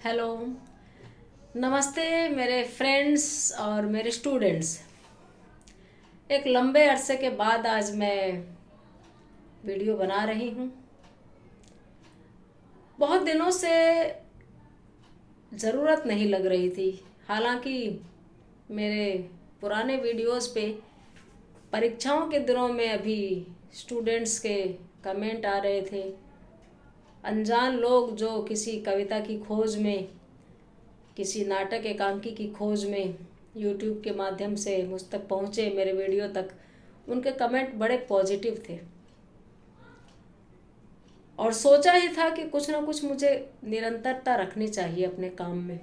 Hello. नमस्ते मेरे friends और मेरे स्टूडेंट्स। एक लंबे अरसे के बाद आज मैं वीडियो बना रही हूँ। बहुत दिनों से ज़रूरत नहीं लग रही थी। हालांकि मेरे पुराने वीडियोस पे परीक्षाओं के दिनों में अभी स्टूडेंट्स के कमेंट आ रहे थे। अनजान लोग जो किसी कविता की खोज में, किसी नाटक एकांकी की खोज में यूट्यूब के माध्यम से मुझ तक पहुँचे, मेरे वीडियो तक, उनके कमेंट बड़े पॉजिटिव थे। और सोचा ही था कि कुछ ना कुछ मुझे निरंतरता रखनी चाहिए अपने काम में।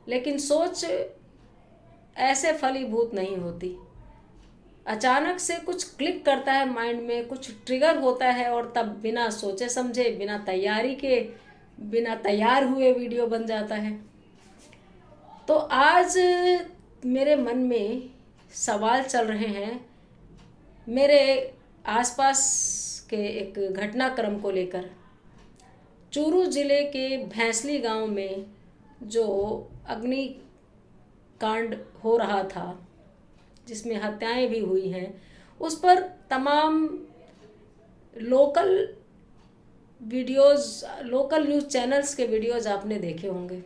लेकिन सोच ऐसे फलीभूत नहीं होती। अचानक से कुछ क्लिक करता है माइंड में, कुछ ट्रिगर होता है और तब बिना सोचे समझे, बिना तैयारी के, बिना तैयार हुए वीडियो बन जाता है। तो आज मेरे मन में सवाल चल रहे हैं मेरे आसपास के एक घटनाक्रम को लेकर। चूरू जिले के भैंसली गांव में जो अग्निकांड हो रहा था, जिसमें हत्याएं भी हुई हैं, उस पर तमाम local videos, local news channels के वीडियोस आपने देखे होंगे।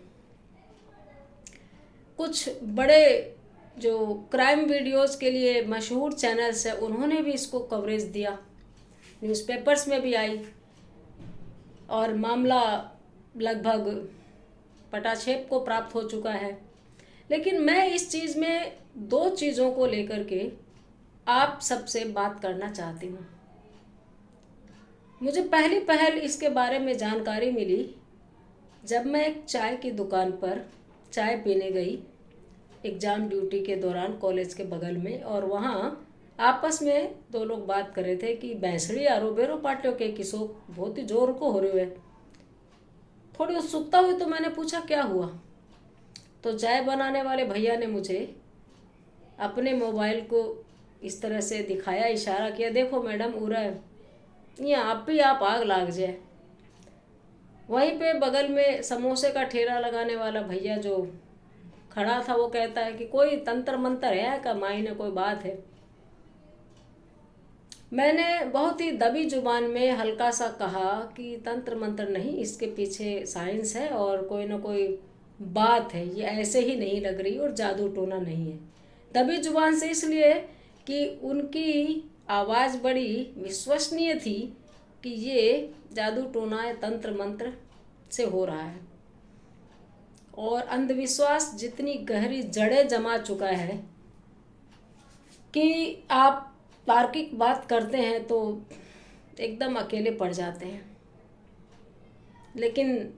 कुछ बड़े जो क्राइम वीडियोस के लिए मशहूर चैनल्स हैं, उन्होंने भी इसको कवरेज दिया, न्यूज़पेपर्स में भी आई और मामला लगभग पटाक्षेप को प्राप्त हो चुका है। लेकिन मैं इस चीज़ में दो चीज़ों को लेकर के आप सबसे बात करना चाहती हूँ। मुझे पहली पहल इसके बारे में जानकारी मिली जब मैं एक चाय की दुकान पर चाय पीने गई एग्ज़ाम ड्यूटी के दौरान कॉलेज के बगल में। और वहाँ आपस में दो लोग बात कर रहे थे कि बैंसड़ी आरो बेरो पाटियों के किसो बहुत ही जोर को हो रहे है। थोड़ी उत्सुकता हुई तो मैंने पूछा क्या हुआ। तो चाय बनाने वाले भैया ने मुझे अपने मोबाइल को इस तरह से दिखाया, इशारा किया, देखो मैडम उरा है, ये आप ही आप आग लाग जाए। वहीं पे बगल में समोसे का ठेला लगाने वाला भैया जो खड़ा था, वो कहता है कि कोई तंत्र मंत्र है का मायने कोई बात है। मैंने बहुत ही दबी जुबान में हल्का सा कहा कि तंत्र मंत्र नहीं, इसके पीछे साइंस है और कोई ना कोई बात है, ये ऐसे ही नहीं लग रही और जादू टोना नहीं है। दबी जुबान से इसलिए कि उनकी आवाज़ बड़ी विश्वसनीय थी कि ये जादू टोना या तंत्र मंत्र से हो रहा है। और अंधविश्वास जितनी गहरी जड़ें जमा चुका है कि आप तार्किक बात करते हैं तो एकदम अकेले पड़ जाते हैं। लेकिन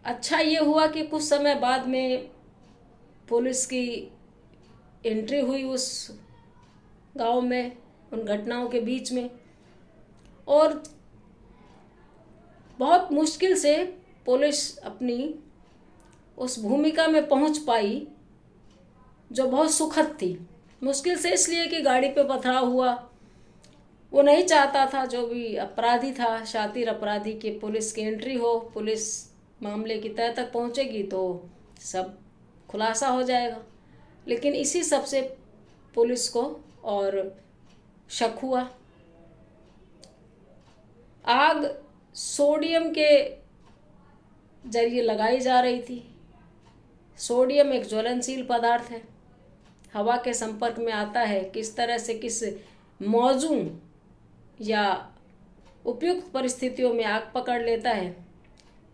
अच्छा ये हुआ कि कुछ समय बाद में पुलिस की एंट्री हुई उस गांव में, उन घटनाओं के बीच में, और बहुत मुश्किल से पुलिस अपनी उस भूमिका में पहुंच पाई जो बहुत सुखद थी। मुश्किल से इसलिए कि गाड़ी पे पथराव हुआ, वो नहीं चाहता था जो भी अपराधी था, शातिर अपराधी, की पुलिस की एंट्री हो, पुलिस मामले की तह तक पहुंचेगी तो सब खुलासा हो जाएगा। लेकिन इसी सब से पुलिस को और शक हुआ। आग सोडियम के जरिए लगाई जा रही थी। सोडियम एक ज्वलनशील पदार्थ है, हवा के संपर्क में आता है, किस तरह से किस मौजू या उपयुक्त परिस्थितियों में आग पकड़ लेता है,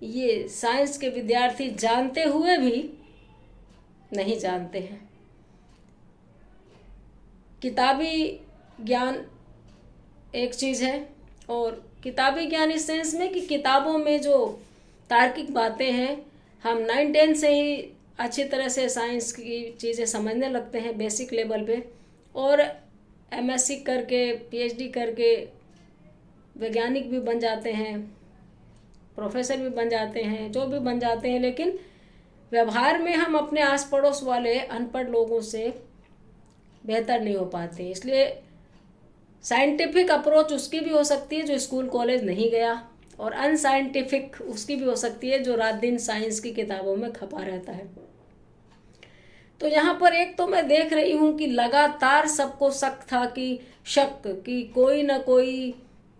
ये साइंस के विद्यार्थी जानते हुए भी नहीं जानते हैं। किताबी ज्ञान एक चीज़ है, और किताबी ज्ञान इस सेंस में कि किताबों में जो तार्किक बातें हैं, हम 9-10 से ही अच्छी तरह से साइंस की चीज़ें समझने लगते हैं बेसिक लेवल पे, और एमएससी करके, पीएचडी करके वैज्ञानिक भी बन जाते हैं, प्रोफेसर भी बन जाते हैं, जो भी बन जाते हैं। लेकिन व्यवहार में हम अपने आस पड़ोस वाले अनपढ़ लोगों से बेहतर नहीं हो पाते। इसलिए साइंटिफिक अप्रोच उसकी भी हो सकती है जो स्कूल कॉलेज नहीं गया, और अनसाइंटिफिक उसकी भी हो सकती है जो रात दिन साइंस की किताबों में खपा रहता है। तो यहाँ पर एक तो मैं देख रही हूँ कि लगातार सबको शक कि कोई ना कोई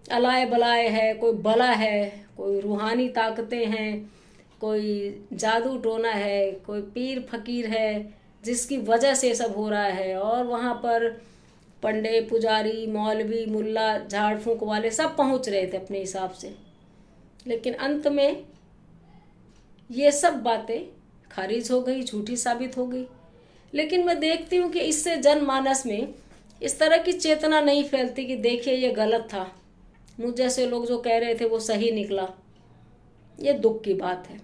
अलाय बलाय है, कोई बला है, कोई रूहानी ताकतें हैं, कोई जादू टोना है, कोई पीर फकीर है जिसकी वजह से सब हो रहा है। और वहाँ पर पंडित, पुजारी, मौलवी, मुल्ला, झाड़ फूंक वाले सब पहुँच रहे थे अपने हिसाब से, लेकिन अंत में ये सब बातें खारिज हो गई, झूठी साबित हो गई। लेकिन मैं देखती हूँ कि इससे जनमानस में इस तरह की चेतना नहीं फैलती कि देखिए ये गलत था, मुझ जैसे लोग जो कह रहे थे वो सही निकला। ये दुख की बात है।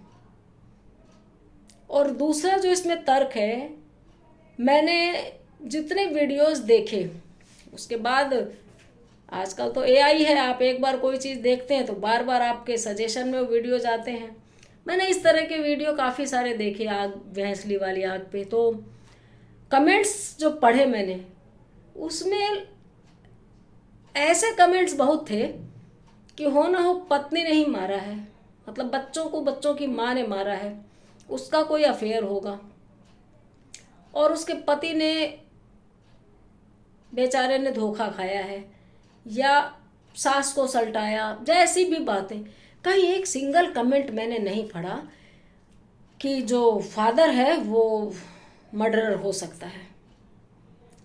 और दूसरा जो इसमें तर्क है, मैंने जितने वीडियोस देखे उसके बाद, आजकल तो एआई है, आप एक बार कोई चीज़ देखते हैं तो बार बार आपके सजेशन में वो वीडियो जाते हैं। मैंने इस तरह के वीडियो काफ़ी सारे देखे आग, भैंसली वाली आग पे। तो कमेंट्स जो पढ़े मैंने, उसमें ऐसे कमेंट्स बहुत थे कि हो ना हो पत्नी ने ही मारा है, मतलब बच्चों को बच्चों की माँ ने मारा है, उसका कोई अफेयर होगा और उसके पति ने बेचारे ने धोखा खाया है, या सास को सल्टाया, जैसी भी बातें। कहीं एक सिंगल कमेंट मैंने नहीं पढ़ा कि जो फादर है वो मर्डरर हो सकता है।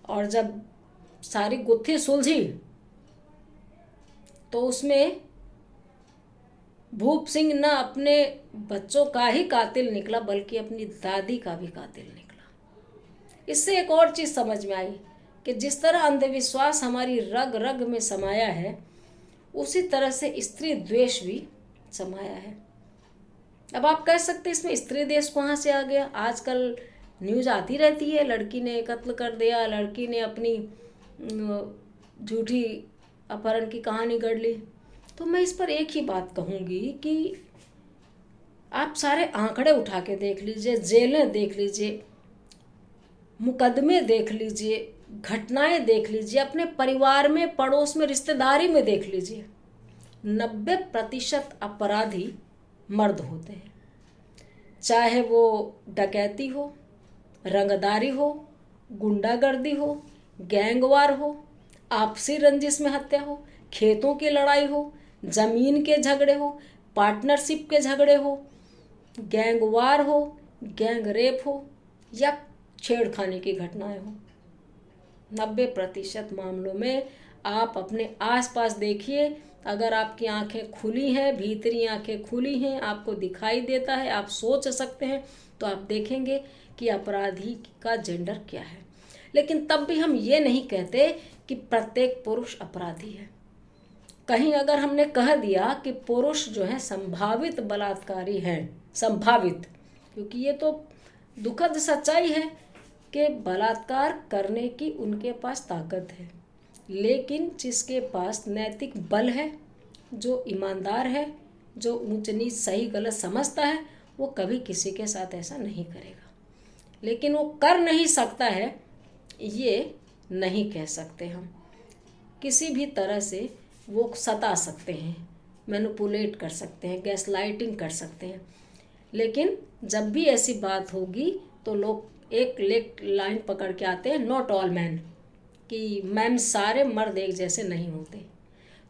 और जब सारी गुत्थी सुलझी तो उसमें भूप सिंह न अपने बच्चों का ही कातिल निकला बल्कि अपनी दादी का भी कातिल निकला। इससे एक और चीज़ समझ में आई कि जिस तरह अंधविश्वास हमारी रग रग में समाया है, उसी तरह से स्त्री द्वेष भी समाया है। अब आप कह सकते हैं इसमें स्त्री द्वेष कहाँ से आ गया। आजकल न्यूज़ आती रहती है, लड़की ने कत्ल कर दिया, लड़की ने अपनी झूठी अपहरण की कहानी गढ़ ली। तो मैं इस पर एक ही बात कहूँगी कि आप सारे आंकड़े उठा के देख लीजिए, जेलें देख लीजिए, मुकदमे देख लीजिए, घटनाएं देख लीजिए, अपने परिवार में, पड़ोस में, रिश्तेदारी में देख लीजिए, 90% अपराधी मर्द होते हैं। चाहे वो डकैती हो, रंगदारी हो, गुंडागर्दी हो, गैंगवार हो, आपसी रंजिश में हत्या हो, खेतों की लड़ाई हो, जमीन के झगड़े हो, पार्टनरशिप के झगड़े हो, गैंगवार हो, गैंग रेप हो, या छेड़खानी की घटनाएं हो। 90% मामलों में आप अपने आसपास देखिए, अगर आपकी आंखें खुली हैं, भीतरी आंखें खुली हैं, आपको दिखाई देता है, आप सोच सकते हैं, तो आप देखेंगे कि अपराधी का जेंडर क्या है। लेकिन तब भी हम ये नहीं कहते कि प्रत्येक पुरुष अपराधी है। कहीं अगर हमने कह दिया कि पुरुष जो है संभावित बलात्कारी हैं, संभावित, क्योंकि ये तो दुखद सच्चाई है कि बलात्कार करने की उनके पास ताकत है, लेकिन जिसके पास नैतिक बल है, जो ईमानदार है, जो ऊंच नीच सही गलत समझता है, वो कभी किसी के साथ ऐसा नहीं करेगा। लेकिन वो कर नहीं सकता है ये नहीं कह सकते हम। किसी भी तरह से वो सता सकते हैं, मैनिपुलेट कर सकते हैं, गैसलाइटिंग कर सकते हैं, लेकिन जब भी ऐसी बात होगी तो लोग एक लाइन पकड़ के आते हैं, नॉट ऑल मैन, कि मैम सारे मर्द एक जैसे नहीं होते।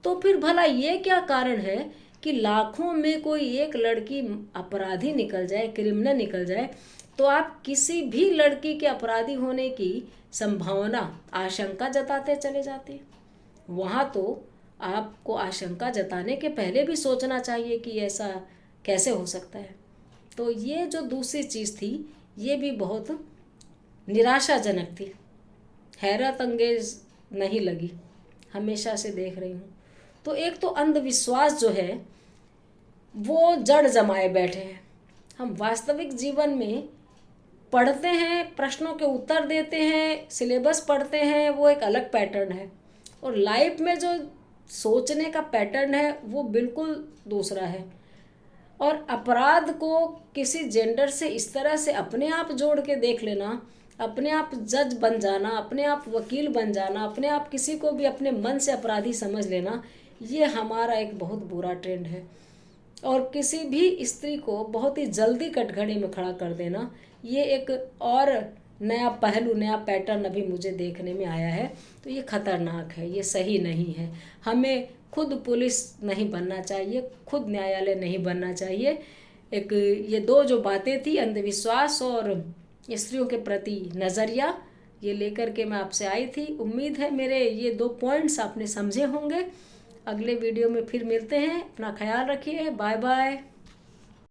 तो फिर भला ये क्या कारण है कि लाखों में कोई एक लड़की अपराधी निकल जाए, क्रिमिनल निकल जाए, तो आप किसी भी लड़की के अपराधी होने की संभावना, आशंका जताते चले जाते हैं। वहाँ तो आपको आशंका जताने के पहले भी सोचना चाहिए कि ऐसा कैसे हो सकता है। तो ये जो दूसरी चीज़ थी, ये भी बहुत निराशाजनक थी, हैरत अंगेज नहीं लगी, हमेशा से देख रही हूँ। तो एक तो अंधविश्वास जो है वो जड़ जमाए बैठे हैं। हम वास्तविक जीवन में पढ़ते हैं, प्रश्नों के उत्तर देते हैं, सिलेबस पढ़ते हैं, वो एक अलग पैटर्न है, और लाइफ में जो सोचने का पैटर्न है वो बिल्कुल दूसरा है। और अपराध को किसी जेंडर से इस तरह से अपने आप जोड़ के देख लेना, अपने आप जज बन जाना, अपने आप वकील बन जाना, अपने आप किसी को भी अपने मन से अपराधी समझ लेना, ये हमारा एक बहुत बुरा ट्रेंड है। और किसी भी स्त्री को बहुत ही जल्दी कटघरे में खड़ा कर देना, ये एक और नया पहलू, नया पैटर्न अभी मुझे देखने में आया है। तो ये खतरनाक है, ये सही नहीं है। हमें खुद पुलिस नहीं बनना चाहिए, खुद न्यायालय नहीं बनना चाहिए। एक ये दो जो बातें थी, अंधविश्वास और स्त्रियों के प्रति नज़रिया, ये लेकर के मैं आपसे आई थी। उम्मीद है मेरे ये 2 पॉइंट्स आपने समझे होंगे। अगले वीडियो में फिर मिलते हैं। अपना ख्याल रखिए। Bye bye.